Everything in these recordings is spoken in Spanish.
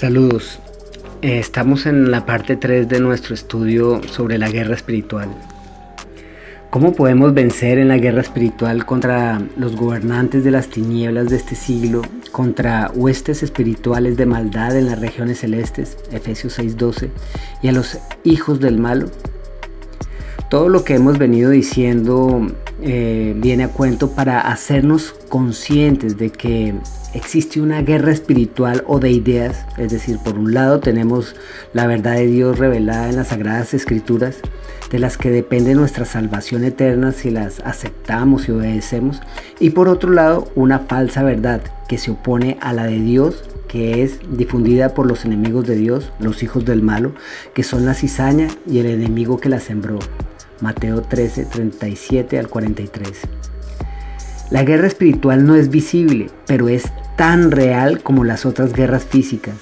Saludos. Estamos en la parte 3 de nuestro estudio sobre la guerra espiritual. ¿Cómo podemos vencer en la guerra espiritual contra los gobernantes de las tinieblas de este siglo, contra huestes espirituales de maldad en las regiones celestes, Efesios 6:12, y a los hijos del malo? Todo lo que hemos venido diciendo viene a cuento para hacernos conscientes de que existe una guerra espiritual o de ideas. Es decir, por un lado tenemos la verdad de Dios revelada en las Sagradas Escrituras, de las que depende nuestra salvación eterna si las aceptamos y obedecemos, y por otro lado una falsa verdad que se opone a la de Dios, que es difundida por los enemigos de Dios, los hijos del malo, que son la cizaña y el enemigo que la sembró. Mateo 13, 37 al 43. La guerra espiritual no es visible, pero es tan real como las otras guerras físicas.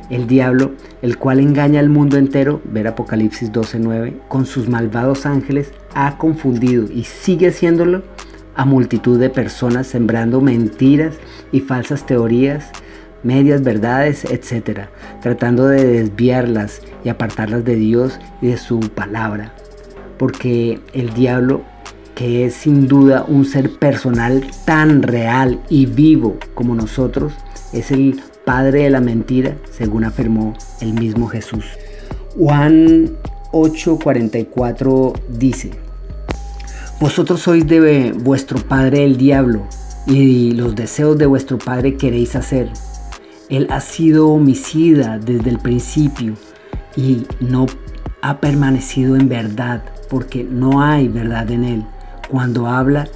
El diablo, el cual engaña al mundo entero, ver Apocalipsis 12:9, con sus malvados ángeles, ha confundido y sigue haciéndolo a multitud de personas, sembrando mentiras y falsas teorías, medias verdades, etc., tratando de desviarlas y apartarlas de Dios y de su palabra. Porque el diablo, que es sin duda un ser personal tan real y vivo como nosotros, es el padre de la mentira, según afirmó el mismo Jesús. Juan 8:44 dice: vosotros sois de vuestro padre el diablo, y los deseos de vuestro padre queréis hacer. Él ha sido homicida desde el principio y no ha permanecido en verdad, porque no hay verdad en él. Cuando habla,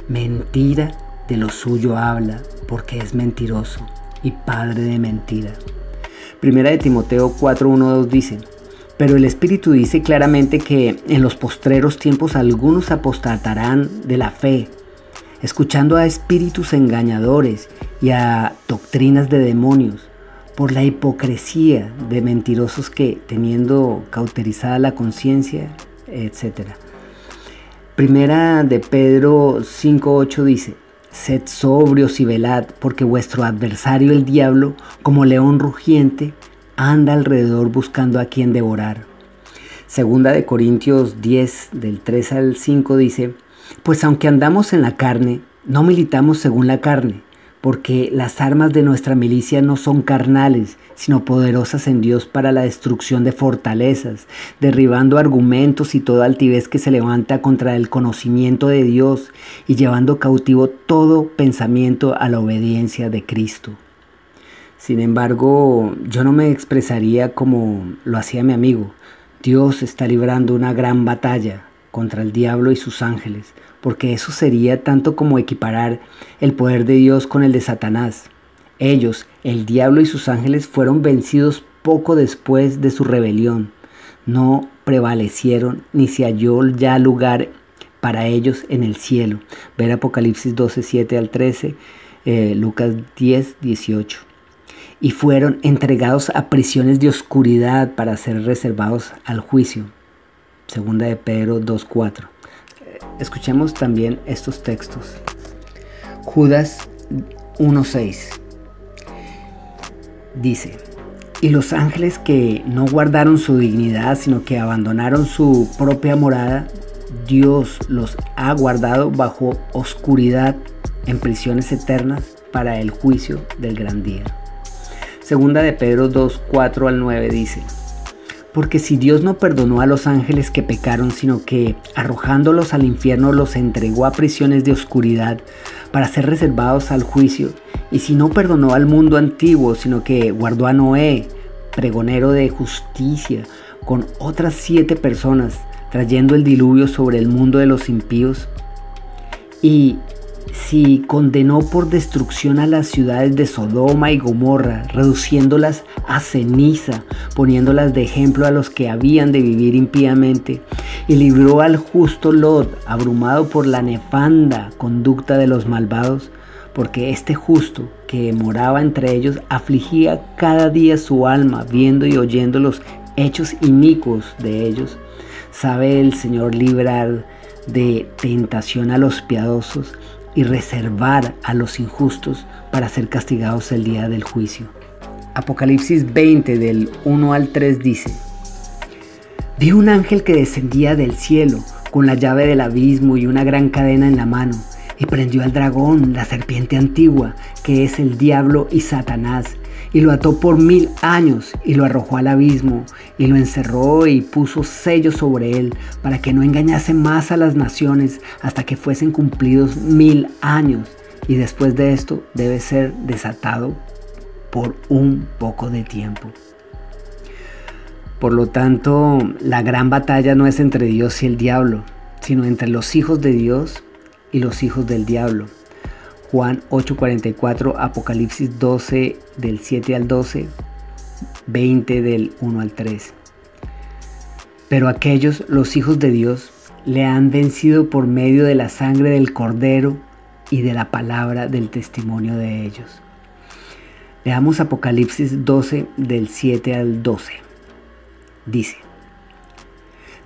mentira de lo suyo habla, porque es mentiroso y padre de mentira. Primera de Timoteo 4:1-2 dice: pero el Espíritu dice claramente que en los postreros tiempos algunos apostatarán de la fe, escuchando a espíritus engañadores y a doctrinas de demonios, por la hipocresía de mentirosos que, teniendo cauterizada la conciencia, etc. Primera de Pedro 5:8 dice: sed sobrios y velad, porque vuestro adversario el diablo, como león rugiente, anda alrededor buscando a quien devorar. Segunda de Corintios 10, del 3 al 5 dice: pues aunque andamos en la carne, no militamos según la carne, porque las armas de nuestra milicia no son carnales, sino poderosas en Dios para la destrucción de fortalezas, derribando argumentos y toda altivez que se levanta contra el conocimiento de Dios, y llevando cautivo todo pensamiento a la obediencia de Cristo. Sin embargo, yo no me expresaría como lo hacía mi amigo. Dios está librando una gran batalla contra el diablo y sus ángeles, porque eso sería tanto como equiparar el poder de Dios con el de Satanás. Ellos, el diablo y sus ángeles, fueron vencidos poco después de su rebelión. No prevalecieron ni se halló ya lugar para ellos en el cielo. Ver Apocalipsis 12, 7 al 13, Lucas 10, 18. Y fueron entregados a prisiones de oscuridad para ser reservados al juicio. Segunda de Pedro 2:4. Escuchemos también estos textos. Judas 1:6 dice: y los ángeles que no guardaron su dignidad, sino que abandonaron su propia morada, Dios los ha guardado bajo oscuridad en prisiones eternas para el juicio del gran día. Segunda de Pedro 2:4 al 9 dice: porque si Dios no perdonó a los ángeles que pecaron, sino que arrojándolos al infierno los entregó a prisiones de oscuridad para ser reservados al juicio, y si no perdonó al mundo antiguo, sino que guardó a Noé, pregonero de justicia, con otras 7 personas, trayendo el diluvio sobre el mundo de los impíos, y si condenó por destrucción a las ciudades de Sodoma y Gomorra, reduciéndolas a ceniza, poniéndolas de ejemplo a los que habían de vivir impíamente, y libró al justo Lot, abrumado por la nefanda conducta de los malvados, porque este justo que moraba entre ellos afligía cada día su alma, viendo y oyendo los hechos inicuos de ellos. Sabe el Señor librar de tentación a los piadosos y reservar a los injustos para ser castigados el día del juicio. Apocalipsis 20 del 1 al 3 dice: Vi un ángel que descendía del cielo con la llave del abismo y una gran cadena en la mano, y prendió al dragón, la serpiente antigua, que es el diablo y Satanás, y lo ató por 1000 años, y lo arrojó al abismo, y lo encerró y puso sellos sobre él, para que no engañase más a las naciones hasta que fuesen cumplidos 1000 años, y después de esto debe ser desatado por un poco de tiempo. Por lo tanto, la gran batalla no es entre Dios y el diablo, sino entre los hijos de Dios y los hijos del diablo. Juan 8:44, Apocalipsis 12 del 7 al 12, 20 del 1 al 3. Pero aquellos, los hijos de Dios, le han vencido por medio de la sangre del Cordero y de la palabra del testimonio de ellos. Veamos Apocalipsis 12 del 7 al 12. Dice: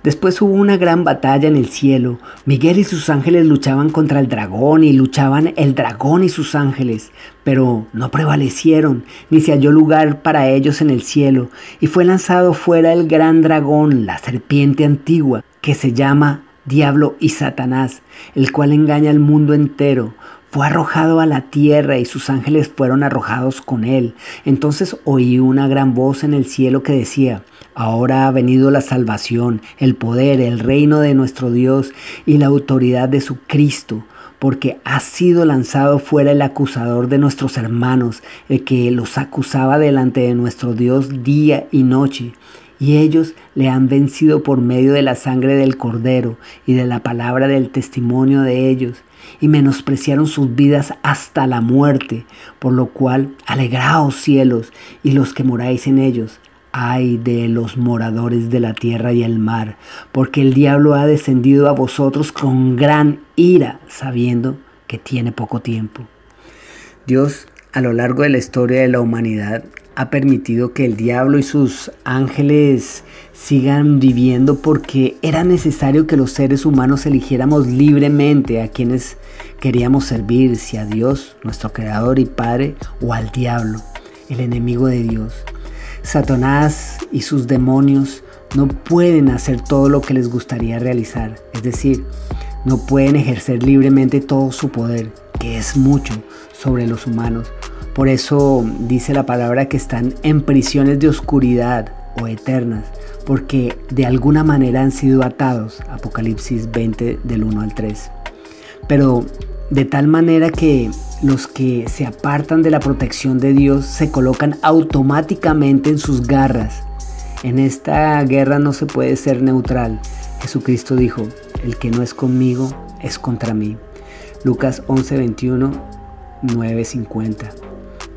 Después hubo una gran batalla en el cielo. Miguel y sus ángeles luchaban contra el dragón, y luchaban el dragón y sus ángeles, pero no prevalecieron, ni se halló lugar para ellos en el cielo. Y fue lanzado fuera el gran dragón, la serpiente antigua, que se llama Diablo y Satanás, el cual engaña al mundo entero. Fue arrojado a la tierra y sus ángeles fueron arrojados con él. Entonces oí una gran voz en el cielo que decía: Ahora ha venido la salvación, el poder, el reino de nuestro Dios y la autoridad de su Cristo, porque ha sido lanzado fuera el acusador de nuestros hermanos, el que los acusaba delante de nuestro Dios día y noche. Y ellos le han vencido por medio de la sangre del Cordero y de la palabra del testimonio de ellos, y menospreciaron sus vidas hasta la muerte, por lo cual alegraos cielos y los que moráis en ellos. Ay de los moradores de la tierra y el mar, porque el diablo ha descendido a vosotros con gran ira, sabiendo que tiene poco tiempo. Dios, a lo largo de la historia de la humanidad, ha permitido que el diablo y sus ángeles sigan viviendo porque era necesario que los seres humanos eligiéramos libremente a quienes queríamos servir, si a Dios, nuestro Creador y Padre, o al diablo, el enemigo de Dios. Satanás y sus demonios no pueden hacer todo lo que les gustaría realizar, es decir, no pueden ejercer libremente todo su poder, que es mucho, sobre los humanos. Por eso dice la palabra que están en prisiones de oscuridad o eternas, porque de alguna manera han sido atados. Apocalipsis 20 del 1 al 3. Pero de tal manera que los que se apartan de la protección de Dios se colocan automáticamente en sus garras. En esta guerra no se puede ser neutral. Jesucristo dijo: el que no es conmigo es contra mí. Lucas 11:21, 9:50.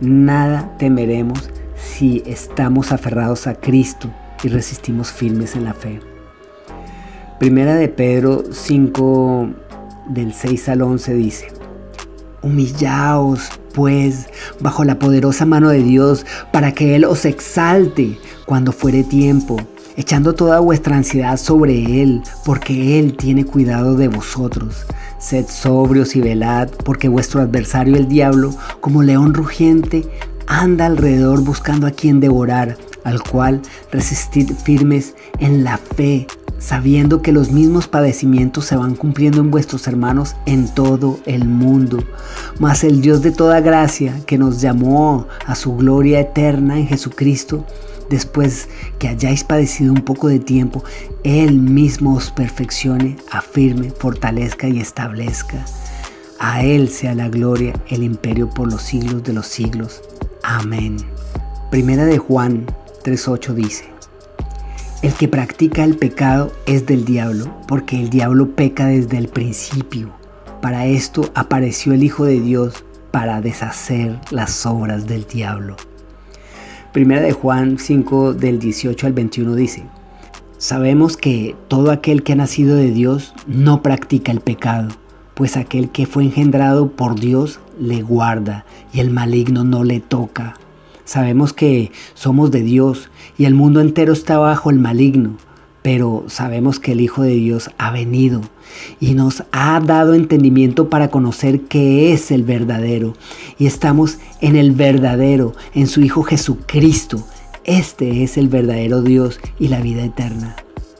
Nada temeremos si estamos aferrados a Cristo y resistimos firmes en la fe. Primera de Pedro 5 del 6 al 11 dice: Humillaos, pues, bajo la poderosa mano de Dios, para que Él os exalte cuando fuere tiempo, echando toda vuestra ansiedad sobre Él, porque Él tiene cuidado de vosotros. Sed sobrios y velad, porque vuestro adversario el diablo, como león rugiente, anda alrededor buscando a quien devorar, al cual resistid firmes en la fe, sabiendo que los mismos padecimientos se van cumpliendo en vuestros hermanos en todo el mundo. Mas el Dios de toda gracia, que nos llamó a su gloria eterna en Jesucristo, después que hayáis padecido un poco de tiempo, Él mismo os perfeccione, afirme, fortalezca y establezca. A Él sea la gloria, el imperio por los siglos de los siglos. Amén. Primera de Juan 3:8 dice: El que practica el pecado es del diablo, porque el diablo peca desde el principio. Para esto apareció el Hijo de Dios, para deshacer las obras del diablo. Primera de Juan 5 del 18 al 21 dice: Sabemos que todo aquel que ha nacido de Dios no practica el pecado, pues aquel que fue engendrado por Dios le guarda y el maligno no le toca. Sabemos que somos de Dios y el mundo entero está bajo el maligno, pero sabemos que el Hijo de Dios ha venido y nos ha dado entendimiento para conocer qué es el verdadero. Y estamos en el verdadero, en su Hijo Jesucristo. Este es el verdadero Dios y la vida eterna.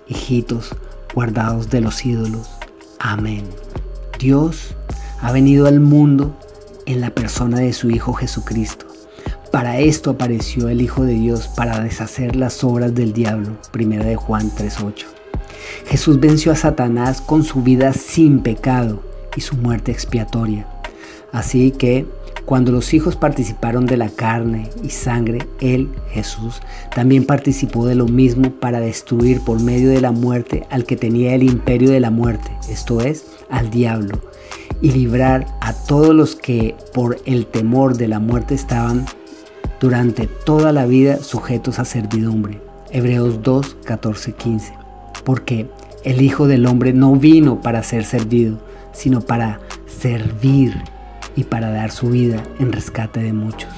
Hijitos, guardados de los ídolos. Amén. Dios ha venido al mundo en la persona de su Hijo Jesucristo. Para esto apareció el Hijo de Dios, para deshacer las obras del diablo. 1 de Juan 3:8. Jesús venció a Satanás con su vida sin pecado y su muerte expiatoria. Así que cuando los hijos participaron de la carne y sangre, Él, Jesús, también participó de lo mismo para destruir por medio de la muerte al que tenía el imperio de la muerte, esto es, al diablo, y librar a todos los que por el temor de la muerte estaban durante toda la vida sujetos a servidumbre. Hebreos 2, 14, 15. Porque el Hijo del Hombre no vino para ser servido, sino para servir y para dar su vida en rescate de muchos.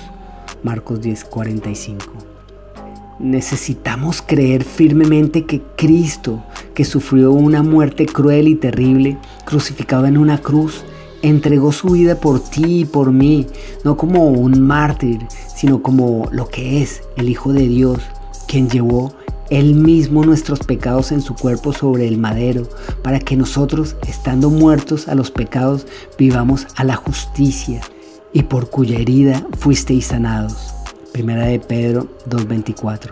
Marcos 10, 45. Necesitamos creer firmemente que Cristo, que sufrió una muerte cruel y terrible, crucificado en una cruz, entregó su vida por ti y por mí, no como un mártir, sino como lo que es el Hijo de Dios, quien llevó Él mismo nuestros pecados en su cuerpo sobre el madero, para que nosotros, estando muertos a los pecados, vivamos a la justicia, y por cuya herida fuisteis sanados. 1 de Pedro 2:24.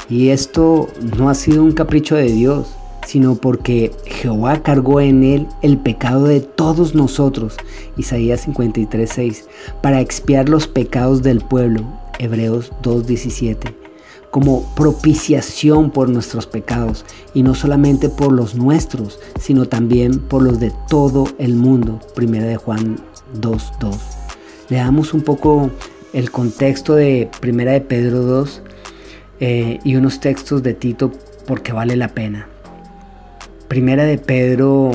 Y esto no ha sido un capricho de Dios, sino porque Jehová cargó en Él el pecado de todos nosotros. Isaías 53:6. Para expiar los pecados del pueblo. Hebreos 2:17. Como propiciación por nuestros pecados, y no solamente por los nuestros, sino también por los de todo el mundo. 1 de Juan 2:2. Leamos un poco el contexto de 1 de Pedro 2 y unos textos de Tito porque vale la pena. 1 de Pedro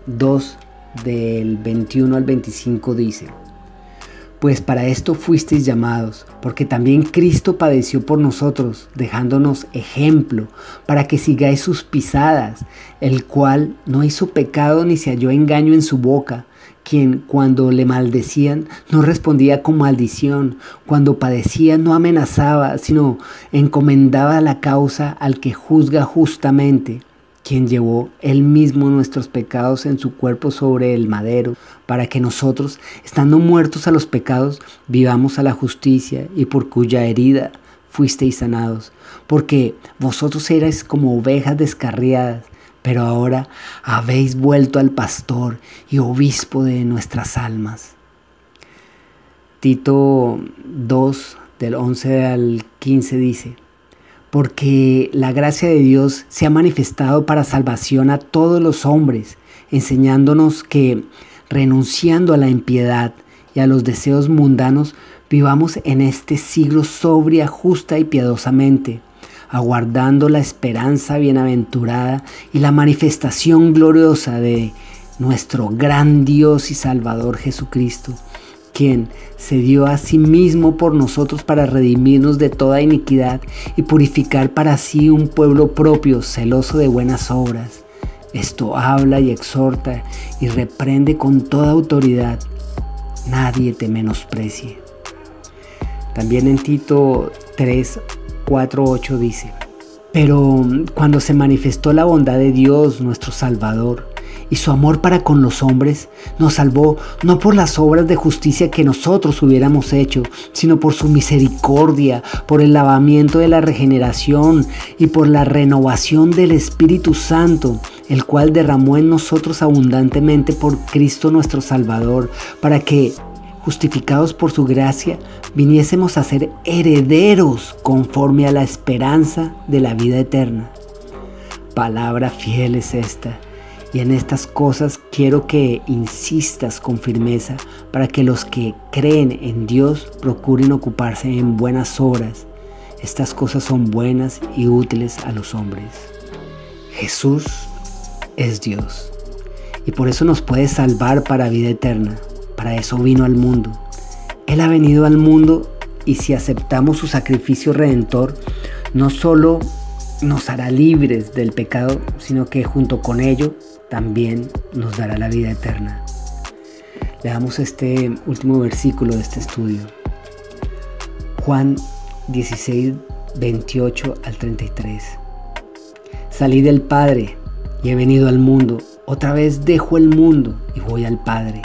2 del 21 al 25 dice: Pues para esto fuisteis llamados, porque también Cristo padeció por nosotros, dejándonos ejemplo, para que sigáis sus pisadas, el cual no hizo pecado ni se halló engaño en su boca, quien cuando le maldecían no respondía con maldición, cuando padecía no amenazaba, sino encomendaba la causa al que juzga justamente, quien llevó Él mismo nuestros pecados en su cuerpo sobre el madero, para que nosotros, estando muertos a los pecados, vivamos a la justicia, y por cuya herida fuisteis sanados. Porque vosotros erais como ovejas descarriadas, pero ahora habéis vuelto al pastor y obispo de nuestras almas. Tito 2, del 11 al 15 dice: Porque la gracia de Dios se ha manifestado para salvación a todos los hombres, enseñándonos que, renunciando a la impiedad y a los deseos mundanos, vivamos en este siglo sobria, justa y piadosamente, aguardando la esperanza bienaventurada y la manifestación gloriosa de nuestro gran Dios y Salvador Jesucristo, quien se dio a sí mismo por nosotros para redimirnos de toda iniquidad y purificar para sí un pueblo propio, celoso de buenas obras. Esto habla y exhorta y reprende con toda autoridad. Nadie te menosprecie. También en Tito 3, 4, 8 dice: Pero cuando se manifestó la bondad de Dios nuestro Salvador y su amor para con los hombres, nos salvó no por las obras de justicia que nosotros hubiéramos hecho, sino por su misericordia, por el lavamiento de la regeneración y por la renovación del Espíritu Santo, el cual derramó en nosotros abundantemente por Cristo nuestro Salvador, para que, justificados por su gracia, viniésemos a ser herederos conforme a la esperanza de la vida eterna. Palabra fiel es esta, y en estas cosas quiero que insistas con firmeza, para que los que creen en Dios procuren ocuparse en buenas obras. Estas cosas son buenas y útiles a los hombres. Jesús es Dios, y por eso nos puede salvar para vida eterna. Para eso vino al mundo. Él ha venido al mundo, y si aceptamos su sacrificio redentor, no solo nos hará libres del pecado, sino que junto con ello también nos dará la vida eterna. Leamos este último versículo de este estudio. Juan 16, 28 al 33. Salí del Padre y he venido al mundo. Otra vez dejo el mundo y voy al Padre.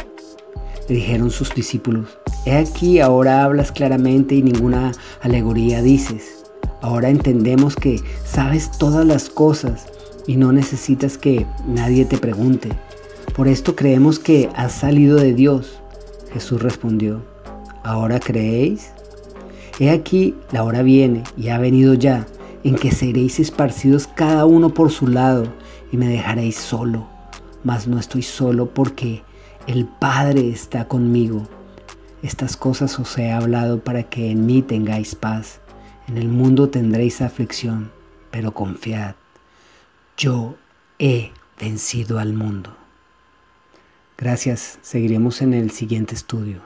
Le dijeron sus discípulos: he aquí, ahora hablas claramente y ninguna alegoría dices. Ahora entendemos que sabes todas las cosas y no necesitas que nadie te pregunte. Por esto creemos que has salido de Dios. Jesús respondió: ¿ahora creéis? He aquí, la hora viene y ha venido ya, en que seréis esparcidos cada uno por su lado y me dejaréis solo. Mas no estoy solo, porque el Padre está conmigo. Estas cosas os he hablado para que en mí tengáis paz. En el mundo tendréis aflicción, pero confiad, yo he vencido al mundo. Gracias, seguiremos en el siguiente estudio.